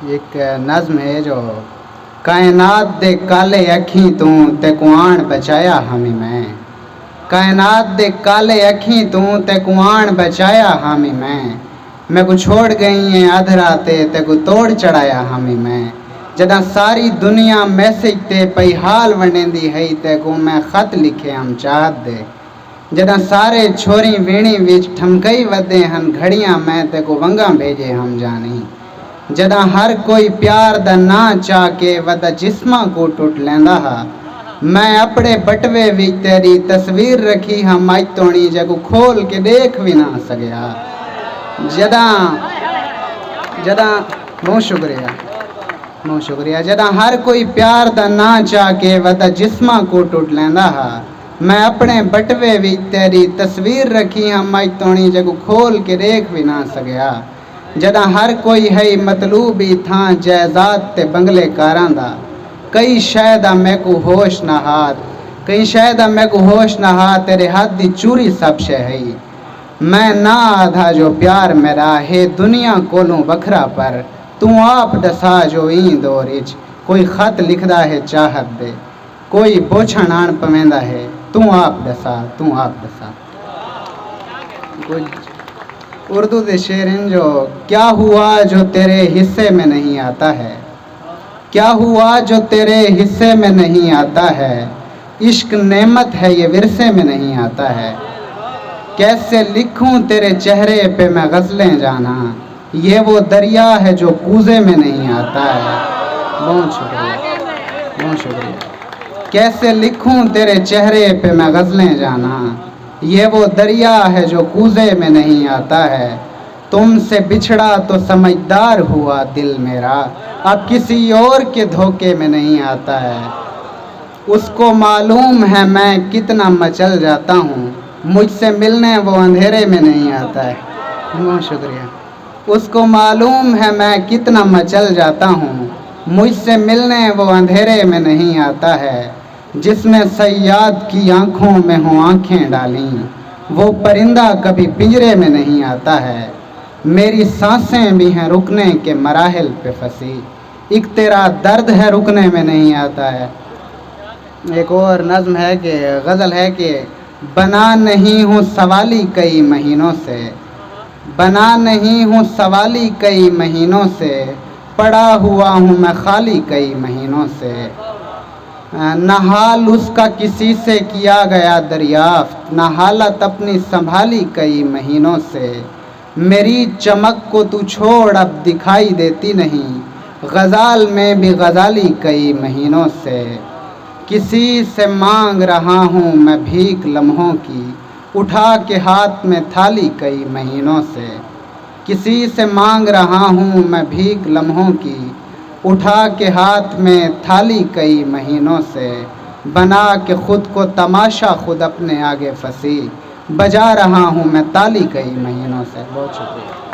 ایک نظم ہے جو کائنات دے کالے اکھیں تو تے کوان بچایا ہمیں کائنات دے کالے اکھیں تو تے کوان بچایا میں کو چھوڑ گئی ہیں ادھراتے تے کو توڑ چڑھایا میں جداں ساری دنیا میسج تے پئی حال ونڈیندی ہے تے کو میں خط لکھے ہم چاہت دے جداں سارے چھوری ویڑی وچ ٹھمکئی ودے ہن گھڑیاں میں تے کو ونگاں بھیجے ہم جانی جداں ہر کوئی پیار دا نا چاہ کے ودا جسماں کو ٹوٹ لیندا ہا میں اپنے بٹوے وچ تیری تصویر رکھی ہم اج تونی جگو کھول کے دیکھ بھی نہ سکیا جداں بہت شکریہ جداں ہر کوئی پیار دا نا چاہ کے ودا جسماں کو ٹوٹ لیندا ہا میں اپنے بٹوے وچ تیری تصویر رکھی ہم اج تونی جگو کھول کے دیکھ بھی نہ سکیا جداں ہر کوئی ہے مطلوبی تھاں جائیداد تے بنگلے کاراں دا کئی شاید میں کو ہوش نہ ہا تیرے ہاتھ دی چوری سب شے ہے میں نہ آدھا جو پیار میرا ہے دنیا کولوں وکھرا پر تو آپ دسا جو این دور وچ کوئی خط لکھدا ہے چاہت دے کوئی پوچھن آن پویندا ہے تو آپ دسا اردو دے شعر ہیں جو کیا ہوا جو تیرے حصے میں نہیں آتا ہے کیا ہوا جو تیرے حصے میں نہیں آتا ہے عشق نعمت ہے یہ ورثے میں نہیں آتا ہے کیسے لکھوں تیرے چہرے پہ میں غزلیں جانا یہ وہ دریا ہے جو کوزے میں نہیں آتا ہے بہت شکریہ کیسے لکھوں تیرے چہرے پہ میں غزلیں جانا یہ وہ دریا ہے جو کوزے میں نہیں آتا ہے تم سے بچھڑا تو سمجھدار ہوا دل میرا اب کسی اور کے دھوکے میں نہیں آتا ہے اس کو معلوم ہے میں کتنا مچل جاتا ہوں مجھ سے ملنے وہ اندھیرے میں نہیں آتا ہے بہت شکریہ اس کو معلوم ہے میں کتنا مچل جاتا ہوں مجھ سے ملنے وہ اندھیرے میں نہیں آتا ہے جس نے صیاد کی آنکھوں میں ہوں آنکھیں ڈالیں وہ پرندہ کبھی پنجرے میں نہیں آتا ہے میری سانسیں بھی ہیں رکنے کے مراحل پہ پھنسی ایک تیرا درد ہے رکنے میں نہیں آتا ہے ایک اور نظم ہے کہ غزل ہے کہ بنا نہیں ہوں سوالی کئی مہینوں سے پڑا ہوا ہوں میں خالی کئی مہینوں سے نہ حال اس کا کسی سے کیا گیا دریافت نہ حالت اپنی سنبھالی کئی مہینوں سے میری چمک کو تو چھوڑ اب دکھائی دیتی نہیں غزال میں بھی غزالی کئی مہینوں سے کسی سے مانگ رہا ہوں میں بھیک لمحوں کی اٹھا کے ہاتھ میں تھالی کئی مہینوں سے کسی سے مانگ رہا ہوں میں بھیک لمحوں کی اٹھا کے ہاتھ میں تھالی کئی مہینوں سے بنا کے خود کو تماشا خود اپنے آگے پھنسی بجا رہا ہوں میں تالی کئی مہینوں سے بہت شکریہ